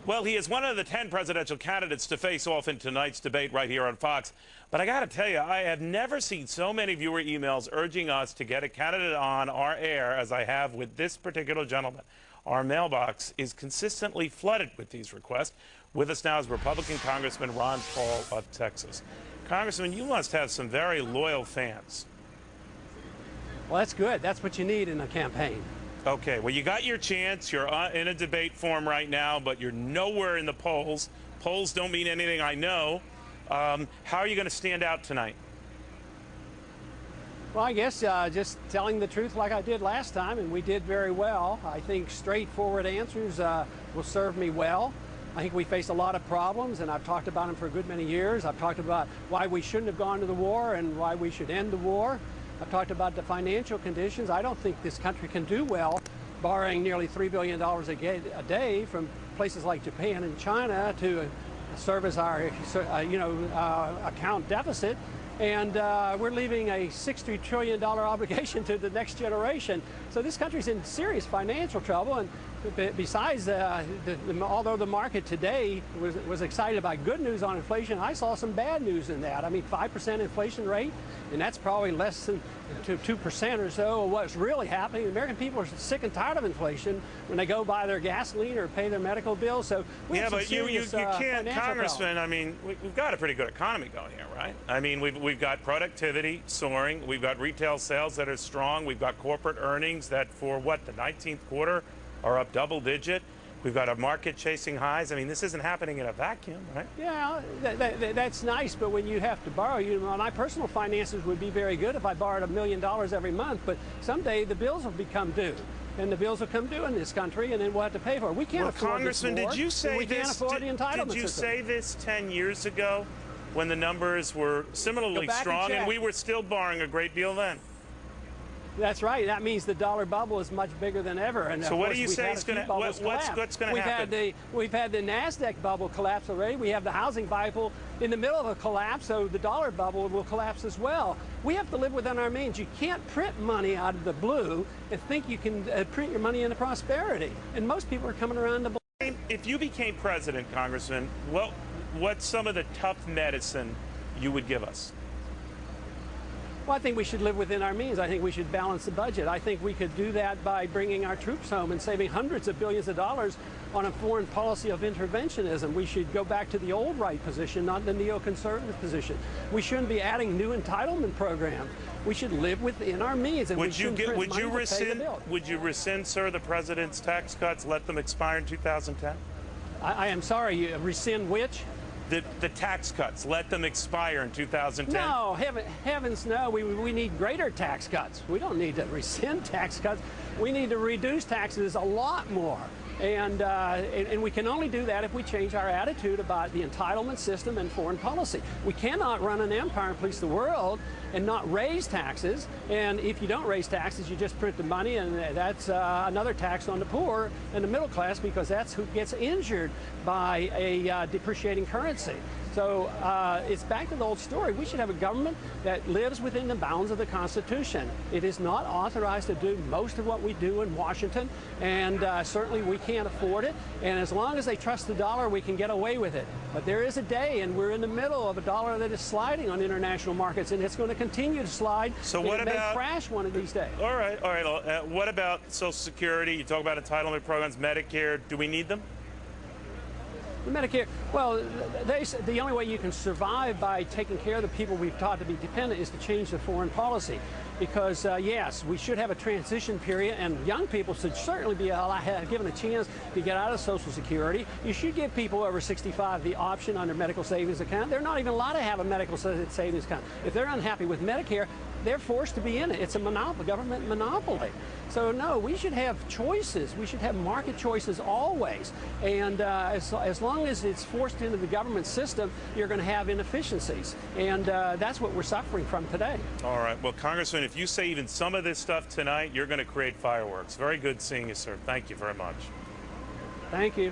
Well, he is one of the 10 presidential candidates to face off in tonight's debate right here on Fox. But I got to tell you, I have never seen so many viewer emails urging us to get a candidate on our air as I have with this particular gentleman. Our mailbox is consistently flooded with these requests. With us now is Republican Congressman Ron Paul of Texas. Congressman, you must have some very loyal fans. Well, that's good. That's what you need in a campaign. Okay, well, you got your chance. You're in a debate form right now, but you're nowhere in the polls. Polls don't mean anything, I know. How are you going to stand out tonight? Well, I guess just telling the truth like I did last time, and we did very well. I think straightforward answers will serve me well. I think we face a lot of problems, and I've talked about them for a good many years. I've talked about why we shouldn't have gone to the war and why we should end the war. I've talked about the financial conditions. I don't think this country can do well borrowing nearly $3 billion a day from places like Japan and China to service our account deficit. And we're leaving a $60 trillion obligation to the next generation. So this country's in serious financial trouble. And besides, although the market today was excited about good news on inflation, I saw some bad news in that. I mean, 5% inflation rate, and that's probably less than 2% or so of what's really happening. The American people are sick and tired of inflation when they go buy their gasoline or pay their medical bills. So we have but you can't, Congressman. I mean, we've got a pretty good economy going here, right? I mean, we've got productivity soaring. We've got retail sales that are strong. We've got corporate earnings that for what, the 19th quarter are up double digit. We've got a market chasing highs. I mean, this isn't happening in a vacuum, right? Yeah, that's nice, but when you have to borrow, my personal finances would be very good if I borrowed $1 million every month, but someday the bills will become due. And the bills will come due in this country, and then we'll have to pay for it. We can't afford Congressman, this war, did you say we can't afford the entitlement Did you system. say this 10 years ago when the numbers were similarly strong and we were still borrowing a great deal then? That's right. That means the dollar bubble is much bigger than ever. And so what do you say is going to what's going to happen? We've had the NASDAQ bubble collapse already. We have the housing bubble in the middle of a collapse, so the dollar bubble will collapse as well. We have to live within our means. You can't print money out of the blue and think you can print your money into prosperity. And most people are coming around to believe. If you became president, Congressman, what's some of the tough medicine you would give us? Well, I think we should live within our means. I think we should balance the budget. I think we could do that by bringing our troops home and saving hundreds of billions of dollars on a foreign policy of interventionism. We should go back to the old right position, not the neoconservative position. We shouldn't be adding new entitlement programs. We should live within our means. And would you rescind, sir, the president's tax cuts, let them expire in 2010? I am sorry, you rescind which? The tax cuts, let them expire in 2010? No, heavens no. We need greater tax cuts. We don't need to rescind tax cuts. We need to reduce taxes a lot more. And we can only do that if we change our attitude about the entitlement system and foreign policy. We cannot run an empire and police the world and not raise taxes. And if you don't raise taxes, you just print the money, and that's another tax on the poor and the middle class, because that's who gets injured by a depreciating currency. So it's back to the old story. We should have a government that lives within the bounds of the Constitution. It is not authorized to do most of what we do in Washington, and certainly we can't afford it. And as long as they trust the dollar, we can get away with it. But there is a day, and we're in the middle of a dollar that is sliding on international markets, and it's going to continue to slide. So what about? It may crash one of these days. All right. What about Social Security? You talk about entitlement programs, Medicare. Do we need them? Medicare, well, the only way you can survive by taking care of the people we've taught to be dependent is to change the foreign policy. Because, yes, we should have a transition period, and young people should certainly be given a chance to get out of Social Security. You should give people over 65 the option on their medical savings account. They're not even allowed to have a medical savings account. If they're unhappy with Medicare, they're forced to be in it. It's a monopoly, government monopoly. So, no, we should have choices. We should have market choices always. And as long as it's forced into the government system, you're going to have inefficiencies. And that's what we're suffering from today. All right. Well, Congressman, if you say even some of this stuff tonight, you're going to create fireworks. Very good seeing you, sir. Thank you very much. Thank you.